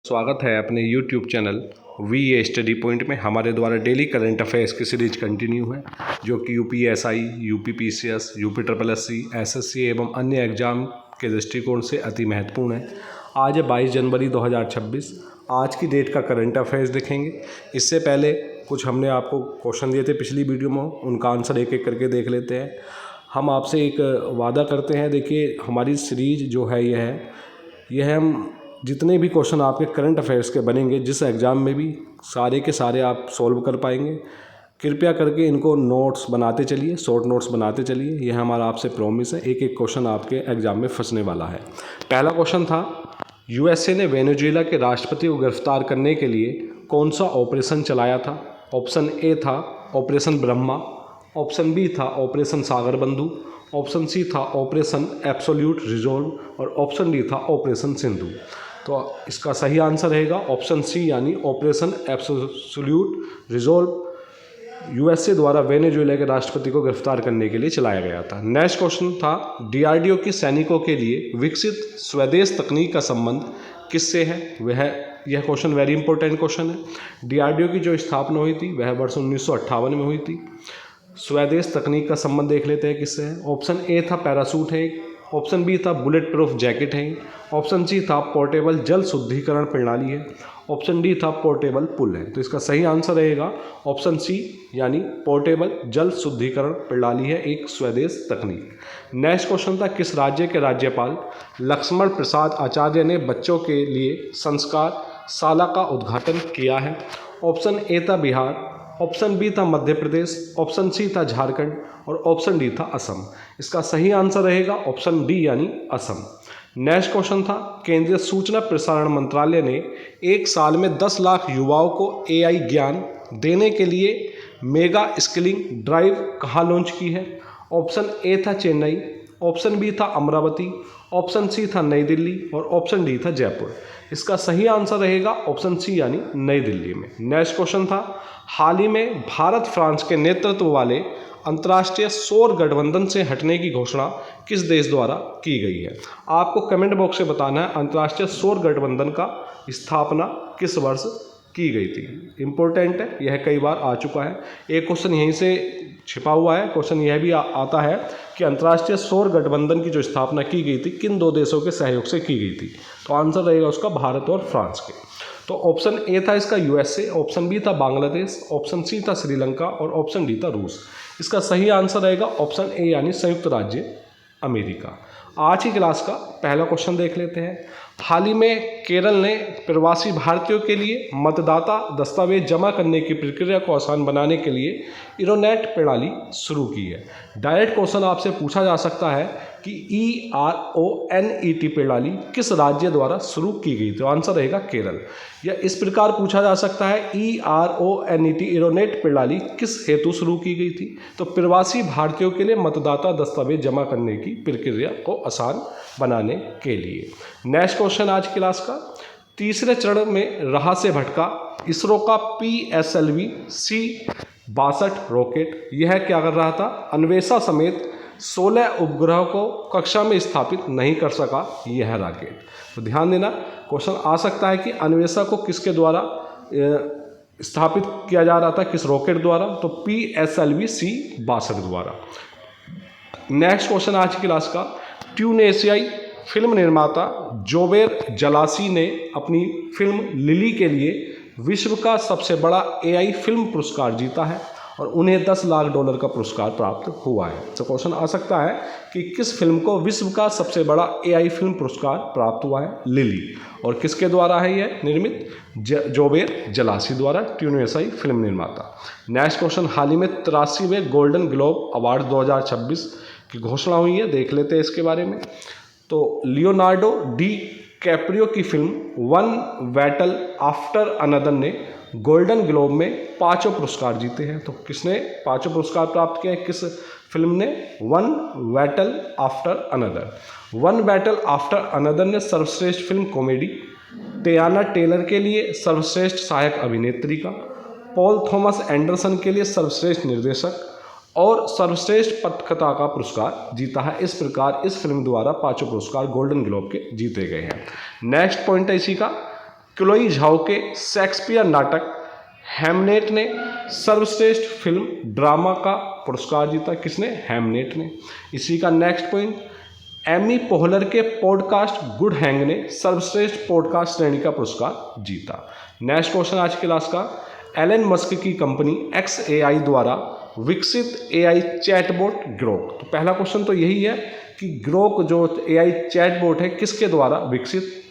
स्वागत है अपने YouTube channel we study point में। हमारे द्वारा डेली करंट अफेयर्स की सीरीज कंटिन्यू है, जो कि UPSI, UPPCS, UPSSC, SSC एवं अन्य एग्जाम के दृष्टिकोण से अति महत्वपूर्ण है। आज है 22 जनवरी 2026। आज की डेट का करंट अफेयर्स देखेंगे। इससे पहले कुछ हमने आपको क्वेश्चन दिए थे पिछली वीडियो में, उनका आंसर एक एक करके देख लेते हैं। हम आपसे एक वादा करते हैं, देखिए हमारी सीरीज जो है यह हम जितने भी क्वेश्चन आपके करंट अफेयर्स के बनेंगे, जिस एग्ज़ाम में भी सारे के सारे आप सॉल्व कर पाएंगे। कृपया करके इनको नोट्स बनाते चलिए, शॉर्ट नोट्स बनाते चलिए, यह हमारा आपसे प्रॉमिस है। एक एक क्वेश्चन आपके एग्ज़ाम में फंसने वाला है। पहला क्वेश्चन था, USA ने वेनेजुएला के राष्ट्रपति को गिरफ्तार करने के लिए कौन सा ऑपरेशन चलाया था? ऑप्शन ए था ऑपरेशन ब्रह्मा, ऑप्शन बी था ऑपरेशन सागर बंधु, ऑप्शन सी था ऑपरेशन एब्सोल्यूट रिजॉल्व और ऑप्शन डी था ऑपरेशन सिंधु। तो इसका सही आंसर रहेगा ऑप्शन सी, यानी ऑपरेशन एब्सोल्यूट रिजॉल्व USA द्वारा वेनेजुएला के राष्ट्रपति को गिरफ्तार करने के लिए चलाया गया था। नेक्स्ट क्वेश्चन था, DRDO के सैनिकों के लिए विकसित स्वदेश तकनीक का संबंध किससे है? यह क्वेश्चन वेरी इंपॉर्टेंट क्वेश्चन है। DRDO की जो स्थापना हुई थी वह वर्ष 1958 में हुई थी। स्वदेश तकनीक का संबंध देख लेते हैं किससे है। ऑप्शन ए था पैरासूट है, ऑप्शन बी था बुलेट प्रूफ जैकेट है, ऑप्शन सी था पोर्टेबल जल शुद्धिकरण प्रणाली है, ऑप्शन डी था पोर्टेबल पुल है। तो इसका सही आंसर रहेगा ऑप्शन सी, यानी पोर्टेबल जल शुद्धिकरण प्रणाली है एक स्वदेश तकनीक। नेक्स्ट क्वेश्चन था, किस राज्य के राज्यपाल लक्ष्मण प्रसाद आचार्य ने बच्चों के लिए संस्कार शाला का उद्घाटन किया है? ऑप्शन ए था बिहार, ऑप्शन बी था मध्य प्रदेश, ऑप्शन सी था झारखंड और ऑप्शन डी था असम। इसका सही आंसर रहेगा ऑप्शन डी, यानी असम। नेक्स्ट क्वेश्चन था, केंद्रीय सूचना प्रसारण मंत्रालय ने एक साल में 10 लाख युवाओं को AI ज्ञान देने के लिए मेगा स्किलिंग ड्राइव कहाँ लॉन्च की है? ऑप्शन ए था चेन्नई, ऑप्शन बी था अमरावती, ऑप्शन सी था नई दिल्ली और ऑप्शन डी था जयपुर। इसका सही आंसर रहेगा ऑप्शन सी, यानी नई दिल्ली में। नेक्स्ट क्वेश्चन था, हाल ही में भारत फ्रांस के नेतृत्व वाले अंतर्राष्ट्रीय सौर गठबंधन से हटने की घोषणा किस देश द्वारा की गई है? आपको कमेंट बॉक्स से बताना है अंतर्राष्ट्रीय सौर गठबंधन का स्थापना किस वर्ष की गई थी। इम्पोर्टेंट है, यह कई बार आ चुका है। एक क्वेश्चन यहीं से छिपा हुआ है। क्वेश्चन यह भी आता है कि अंतर्राष्ट्रीय सौर गठबंधन की जो स्थापना की गई थी किन दो देशों के सहयोग से की गई थी? तो आंसर रहेगा उसका भारत और फ्रांस के। तो ऑप्शन ए था इसका USA, ऑप्शन बी था बांग्लादेश, ऑप्शन सी था श्रीलंका और ऑप्शन डी था रूस। इसका सही आंसर रहेगा ऑप्शन ए, यानी संयुक्त राज्य अमेरिका। आज की क्लास का पहला क्वेश्चन देख लेते हैं। हाल ही में केरल ने प्रवासी भारतीयों के लिए मतदाता दस्तावेज जमा करने की प्रक्रिया को आसान बनाने के लिए इरोनेट प्रणाली शुरू की है। डायरेक्ट क्वेश्चन आपसे पूछा जा सकता है कि ERONET प्रणाली किस राज्य द्वारा शुरू की गई? तो आंसर रहेगा केरल। या इस प्रकार पूछा जा सकता है ERONET इरोनेट प्रणाली किस हेतु शुरू की गई थी? तो प्रवासी भारतीयों के लिए मतदाता दस्तावेज जमा करने की प्रक्रिया को आसान बनाने के लिए। नेक्स्ट क्वेश्चन आज की क्लास का, तीसरे चरण में राह से भटका इसरो का PSLV C-62 रॉकेट यह क्या कर रहा था? अन्वेषा समेत 16 उपग्रहों को कक्षा में स्थापित नहीं कर सका यह रॉकेट। तो ध्यान देना, क्वेश्चन आ सकता है कि अन्वेषा को किसके द्वारा स्थापित किया जा रहा था, किस रॉकेट द्वारा? तो PSLV C-62 द्वारा। नेक्स्ट क्वेश्चन आज की क्लास का, ट्यूनेशियाई फिल्म निर्माता जोबेर जलासी ने अपनी फिल्म लिली के लिए विश्व का सबसे बड़ा AI फिल्म पुरस्कार जीता है और उन्हें $10 लाख का पुरस्कार प्राप्त हुआ है। तो क्वेश्चन आ सकता है कि किस फिल्म को विश्व का सबसे बड़ा AI फिल्म पुरस्कार प्राप्त हुआ है? लिली। और किसके द्वारा है यह निर्मित? जोबेर जलासी द्वारा, ट्यूनेशियाई फिल्म निर्माता। नेक्स्ट क्वेश्चन, हाल ही में 83वें गोल्डन ग्लोब अवार्ड 2026 की घोषणा हुई है, देख लेते हैं इसके बारे में। तो लियोनार्डो डी कैप्रियो की film one battle after another ने गोल्डन ग्लोब में 5 पुरस्कार जीते हैं। तो किसने 5 पुरस्कार प्राप्त किए? किस फिल्म ने? One battle after another. One battle after another ने सर्वश्रेष्ठ फिल्म कॉमेडी, टियाना टेलर के लिए सर्वश्रेष्ठ सहायक अभिनेत्री का, पॉल थॉमस एंडरसन के लिए सर्वश्रेष्ठ निर्देशक और सर्वश्रेष्ठ पटकथा का पुरस्कार जीता है। इस प्रकार इस फिल्म द्वारा 5 पुरस्कार गोल्डन ग्लोब के जीते गए हैं। नेक्स्ट पॉइंट है इसी का, क्लोई झाओ के शेक्सपियर नाटक हैमलेट ने सर्वश्रेष्ठ फिल्म ड्रामा का पुरस्कार जीता। किसने? हैमलेट ने। इसी का नेक्स्ट पॉइंट, एमी पोहलर के पॉडकास्ट गुड हैंग ने सर्वश्रेष्ठ पॉडकास्ट श्रेणी का पुरस्कार जीता। नेक्स्ट क्वेश्चन आज की क्लास का, एलन मस्क की कंपनी XAI द्वारा विकसित AI चैटबॉट ग्रोक। तो पहला क्वेश्चन तो यही है कि ग्रोक जो AI चैटबॉट है किसके द्वारा विकसित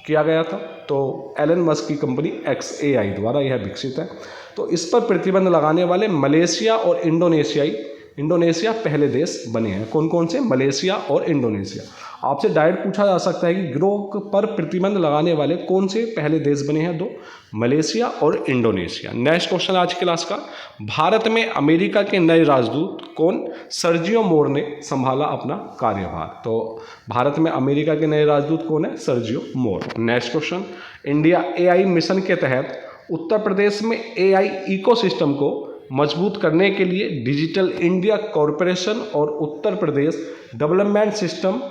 किया गया था? तो एलन मस्क की कंपनी XAI द्वारा यह विकसित है। तो इस पर प्रतिबंध लगाने वाले मलेशिया और इंडोनेशिया पहले देश बने हैं। कौन कौन से? मलेशिया और इंडोनेशिया। आपसे डायरेक्ट पूछा जा सकता है कि ग्रोक पर प्रतिबंध लगाने वाले कौन से पहले देश बने हैं? 2, मलेशिया और इंडोनेशिया। नेक्स्ट क्वेश्चन आज की क्लास का, भारत में अमेरिका के नए राजदूत कौन? सर्जियो मोर ने संभाला अपना कार्यभार। तो भारत में अमेरिका के नए राजदूत कौन है? Sergio Gor. Next question, India AI mission के तहत उत्तर प्रदेश में AI इकोसिस्टम को मजबूत करने के लिए डिजिटल इंडिया कॉरपोरेशन और Uttar Pradesh development system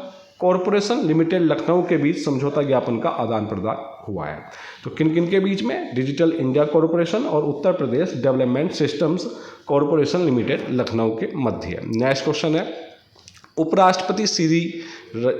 corporation limited Lucknow के बीच समझौता ज्ञापन का आदान प्रदान हुआ है। तो किन किन के बीच में? डिजिटल इंडिया कॉरपोरेशन और Uttar Pradesh development systems corporation limited Lucknow के मध्य। नेक्स्ट क्वेश्चन है, उपराष्ट्रपति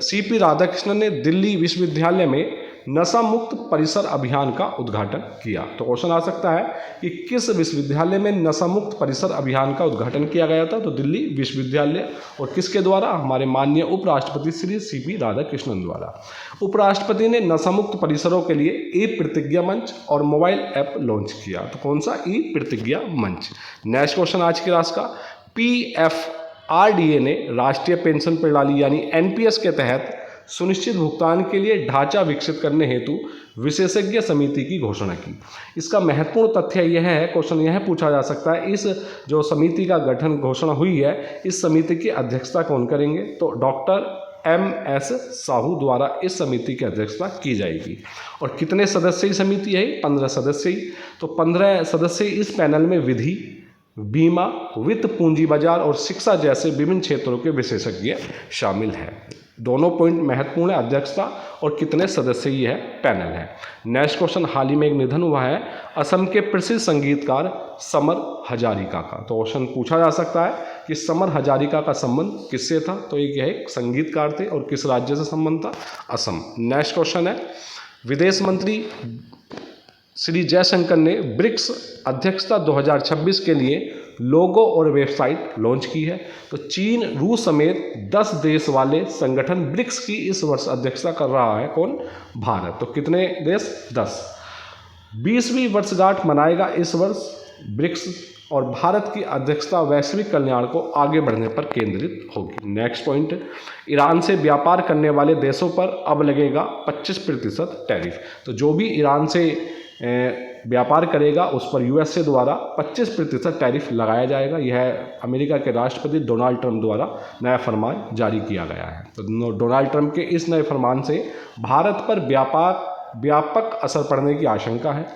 CP राधाकृष्णन ने दिल्ली विश्वविद्यालय में नशा मुक्त परिसर अभियान का उद्घाटन किया। तो क्वेश्चन आ सकता है कि किस विश्वविद्यालय में नशा मुक्त परिसर अभियान का उद्घाटन किया गया था? तो दिल्ली विश्वविद्यालय। और किसके द्वारा? हमारे माननीय उपराष्ट्रपति श्री CP राधाकृष्णन द्वारा। उपराष्ट्रपति ने नशा मुक्त परिसरों के लिए ई-प्रतिज्ञा मंच और मोबाइल ऐप लॉन्च किया। तो कौन सा? ई-प्रतिज्ञा मंच। नेक्स्ट क्वेश्चन आज की क्लास का, PFRDA ने राष्ट्रीय पेंशन प्रणाली यानी NPS के तहत सुनिश्चित भुगतान के लिए ढांचा विकसित करने हेतु विशेषज्ञ समिति की घोषणा की। इसका महत्वपूर्ण तथ्य यह है, क्वेश्चन यह पूछा जा सकता है, इस जो समिति का गठन घोषणा हुई है, इस समिति की अध्यक्षता कौन करेंगे? तो डॉक्टर MS साहू द्वारा इस समिति की अध्यक्षता की जाएगी। और कितने सदस्यीय समिति है? 15 सदस्यीय। तो 15 सदस्यीय इस पैनल में विधि, बीमा, वित्त, पूंजी बाजार और शिक्षा जैसे विभिन्न क्षेत्रों के विशेषज्ञ शामिल हैं। दोनों पॉइंट महत्वपूर्ण है, अध्यक्षता और कितने सदस्यीय है पैनल है। नेक्स्ट क्वेश्चन, हाल ही में एक निधन हुआ है असम के प्रसिद्ध संगीतकार समर हजारिका का। तो क्वेश्चन पूछा जा सकता है कि समर हजारिका का संबंध किससे था? तो एक संगीतकार थे और किस राज्य से संबंध था? असम। नेक्स्ट क्वेश्चन है, विदेश मंत्री श्री जयशंकर ने ब्रिक्स अध्यक्षता 2026 के लिए लोगो और वेबसाइट लॉन्च की है। तो चीन, रूस समेत 10 देश वाले संगठन ब्रिक्स की इस वर्ष अध्यक्षता कर रहा है। कौन? भारत। तो कितने देश? 10। 20वीं वर्षगांठ मनाएगा इस वर्ष ब्रिक्स और भारत की अध्यक्षता वैश्विक कल्याण को आगे बढ़ने पर केंद्रित होगी। नेक्स्ट पॉइंट, ईरान से व्यापार करने वाले देशों पर अब लगेगा 25% टैरिफ। तो जो भी ईरान से व्यापार करेगा उस पर USA द्वारा 25% टैरिफ लगाया जाएगा। यह अमेरिका के राष्ट्रपति डोनाल्ड ट्रंप द्वारा नया फरमान जारी किया गया है। तो डोनाल्ड ट्रंप के इस नए फरमान से भारत पर व्यापक असर पड़ने की आशंका है।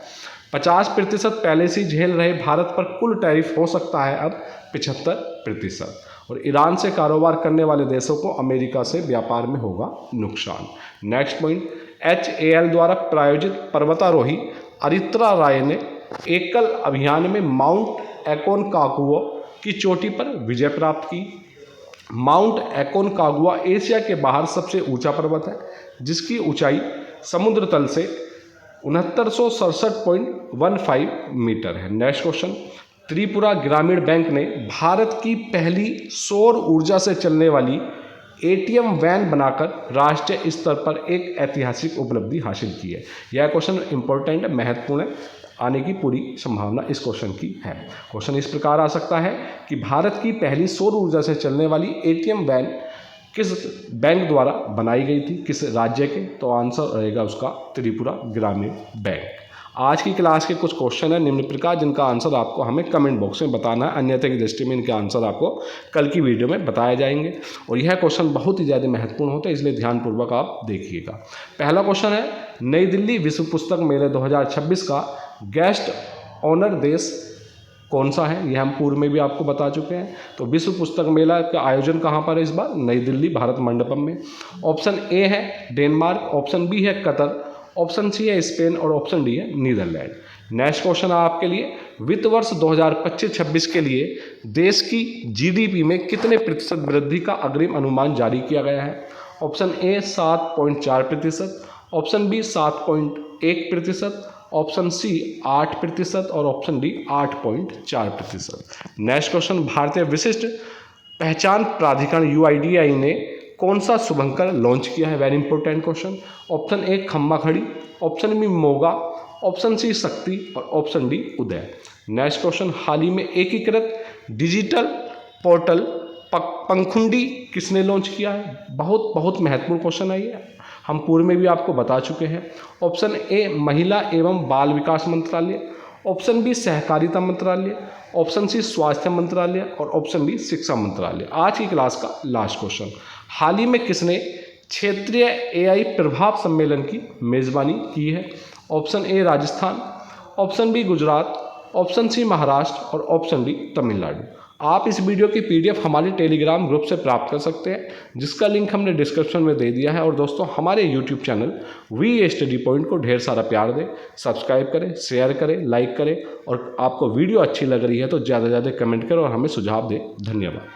50% पहले से झेल रहे भारत पर कुल टैरिफ हो सकता है अब 75%। और ईरान से कारोबार करने वाले देशों को अमेरिका से व्यापार में होगा नुकसान। नेक्स्ट पॉइंट, HAL द्वारा प्रायोजित पर्वतारोही अरित्रा राय ने एकल अभियान में माउंट एकोनकागुआ की चोटी पर विजय प्राप्त की। माउंट एकोनकागुआ एशिया के बाहर सबसे ऊंचा पर्वत है, जिसकी ऊंचाई समुद्र तल से 6967.15 मीटर है। नेक्स्ट क्वेश्चन, त्रिपुरा ग्रामीण बैंक ने भारत की पहली सौर ऊर्जा से चलने वाली ATM वैन बनाकर राष्ट्रीय स्तर पर एक ऐतिहासिक उपलब्धि हासिल की है। यह क्वेश्चन इंपॉर्टेंट, महत्वपूर्ण है, आने की पूरी संभावना इस क्वेश्चन की है। क्वेश्चन इस प्रकार आ सकता है कि भारत की पहली सौर ऊर्जा से चलने वाली ATM वैन किस बैंक द्वारा बनाई गई थी, किस राज्य के? तो आंसर रहेगा उसका त्रिपुरा ग्रामीण बैंक। आज की क्लास के कुछ क्वेश्चन है निम्न प्रकार, जिनका आंसर आपको हमें कमेंट बॉक्स में बताना है, अन्यथा की दृष्टि में इनके आंसर आपको कल की वीडियो में बताए जाएंगे। और यह क्वेश्चन बहुत ही ज़्यादा महत्वपूर्ण होता है, इसलिए ध्यानपूर्वक आप देखिएगा। पहला क्वेश्चन है, नई दिल्ली विश्व पुस्तक मेले 2026 का गेस्ट ऑनर देश कौन सा है? यह हम पूर्व में भी आपको बता चुके हैं। तो विश्व पुस्तक मेला का आयोजन कहाँ पर है इस बार? नई दिल्ली भारत मंडपम में। ऑप्शन ए है डेनमार्क, ऑप्शन बी है कतर, ऑप्शन सी है स्पेन और ऑप्शन डी है नीदरलैंड। नेक्स्ट क्वेश्चन है आपके लिए, वित्त वर्ष 2025-26 के लिए देश की जीडीपी में कितने प्रतिशत वृद्धि का अग्रिम अनुमान जारी किया गया है? Option A 7.4%, option B 7.1%, option C 8% और ऑप्शन डी 8.4%। नेक्स्ट क्वेश्चन, भारतीय विशिष्ट पहचान प्राधिकरण UIDAI ने कौन सा शुभंकर लॉन्च किया है? Very important question. Option A Khamma Khadi, option B Moga, option C Shakti और option D Uday. Next question, हाल ही में एकीकृत डिजिटल पोर्टल पंखुंडी किसने लॉन्च किया है? बहुत महत्वपूर्ण क्वेश्चन है ये, हम पूर्व में भी आपको बता चुके हैं। ऑप्शन ए महिला एवं बाल विकास मंत्रालय, ऑप्शन बी सहकारिता मंत्रालय, ऑप्शन सी स्वास्थ्य मंत्रालय और ऑप्शन डी शिक्षा मंत्रालय। आज की क्लास का लास्ट क्वेश्चन, हाल ही में किसने क्षेत्रीय AI प्रभाव सम्मेलन की मेजबानी की है? Option A Rajasthan, option B Gujarat, option C Maharashtra और ऑप्शन डी तमिलनाडु। आप इस वीडियो की PDF हमारे टेलीग्राम ग्रुप से प्राप्त कर सकते हैं, जिसका लिंक हमने डिस्क्रिप्शन में दे दिया है। और दोस्तों, हमारे YouTube channel VA study point को ढेर सारा प्यार दें, सब्सक्राइब करें, शेयर करें, लाइक करें और आपको वीडियो अच्छी लग रही है तो ज़्यादा से ज़्यादा कमेंट करें और हमें सुझाव दें। धन्यवाद।